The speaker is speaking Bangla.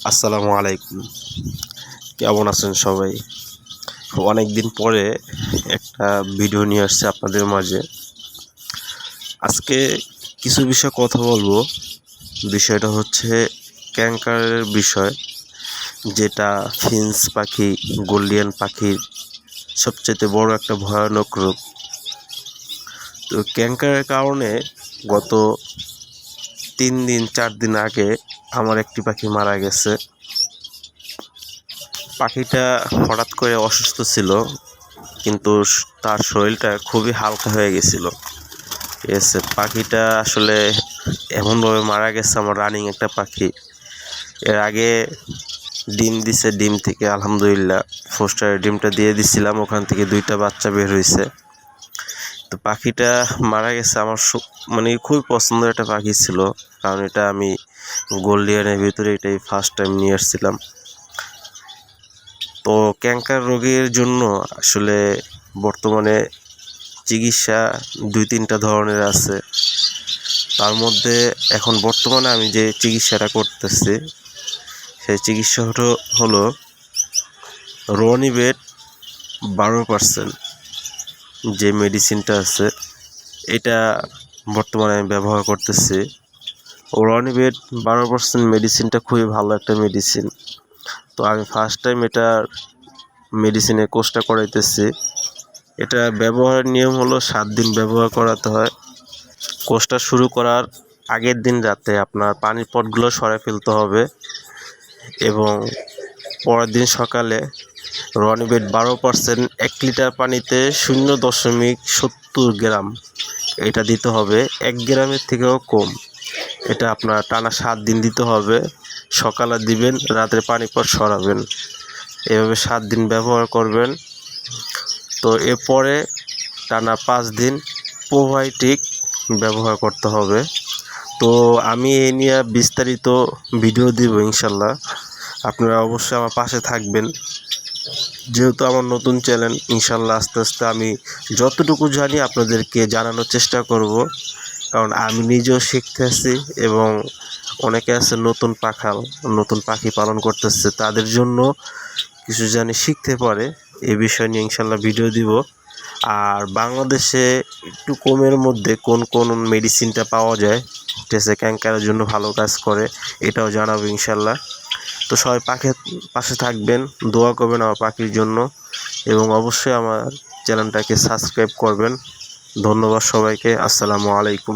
আসসালামু আলাইকুম। কেমন আছেন সবাই? অনেক দিন পরে একটা ভিডিও নিয়ে আসছে আপনাদের মাঝে। আজকে কিছু বিষয় কথা বলবো। বিষয়টা হচ্ছে ক্যাঙ্কারের বিষয়, যেটা ফিন্স পাখি, গোল্ডিয়ান পাখির সবচেয়ে বড় একটা ভয়ানক রোগ। তো ক্যাঙ্কারের কারণে গত 3-4 দিন আগে আমার একটি পাখি মারা গেছে। পাখিটা হঠাৎ করে অসুস্থ ছিল, কিন্তু তার শরীরটা খুবই হালকা হয়ে গেছিলো। ঠিক আছে, পাখিটা আসলে এমনভাবে মারা গেছে, আমার রানিং একটা পাখি। এর আগে ডিম দিছে, ডিম থেকে আলহামদুলিল্লাহ ফোস্টারের ডিমটা দিয়ে দিছিলাম, ওখান থেকে 2টা বাচ্চা বের হয়েছে। তো পাখিটা মারা গেছে। আমার মানে খুবই পছন্দের একটা পাখি ছিল, কারণ এটা আমি গোল্ডিয়ানের ভিতরে এটাই ফার্স্ট টাইম নিয়ে আসছিলাম। তো ক্যাঙ্কার রোগের জন্য আসলে বর্তমানে চিকিৎসা 2-3টা ধরনের আছে। তার মধ্যে এখন বর্তমানে আমি যে চিকিৎসাটা করতেছি, সেই চিকিৎসা হলো রনিবেট 12% যে মেডিসিনটা আছে, এটা বর্তমানে আমি ব্যবহার করতেছি। রনিবেট 12% মেডিসিনটা খুবই ভালো একটা মেডিসিন। তো আমি ফার্স্ট টাইম এটার মেডিসিনের কোর্সটা করাইতেছি। এটা ব্যবহারের নিয়ম হলো 7 দিন ব্যবহার করাতে হয়। কোর্সটা শুরু করার আগের দিন রাতে আপনার পানির পটগুলো সরাই ফেলতে হবে, এবং পরের দিন সকালে রনিবেট 12% 1 লিটার পানিতে 0.70 গ্রাম এটা দিতে হবে। 1 গ্রামের থেকেও কম। এটা আপনার টানা 7 দিন দিতে হবে। সকালে দিবেন, রাতের পানি পর সরাবেন। এভাবে 7 দিন ব্যবহার করবেন। তো এরপরে টানা 5 দিন প্রোবায়োটিক ব্যবহার করতে হবে। তো আমি এই নিয়ে বিস্তারিত ভিডিও দিব ইনশাল্লাহ। আপনারা অবশ্যই আমার পাশে থাকবেন। যেহেতু আমার নতুন চ্যানেল, ইনশাল্লাহ আস্তে আস্তে আমি যতটুকু জানি আপনাদেরকে জানানোর চেষ্টা করব, কারণ আমি নিজেও শিখতেছি এবং অনেকে আছে নতুন পাখি পালন করতেছে, তাদের জন্য কিছু জানি শিখতে পারে। এই বিষয় নিয়ে ইনশাল্লাহ ভিডিও দিব। আর বাংলাদেশে একটু কমের মধ্যে কোন কোন মেডিসিনটা পাওয়া যায়, ঠিক আছে, ক্যাঙ্কারের জন্য ভালো কাজ করে, এটাও জানাবো ইনশাল্লাহ। তো সবাই পাশে থাকবেন, দোয়া করবেন আমার পাখির জন্য, এবং অবশ্যই আমার চ্যানেলটাকে সাবস্ক্রাইব করবেন। ধন্যবাদ সবাইকে। আসসালামু আলাইকুম।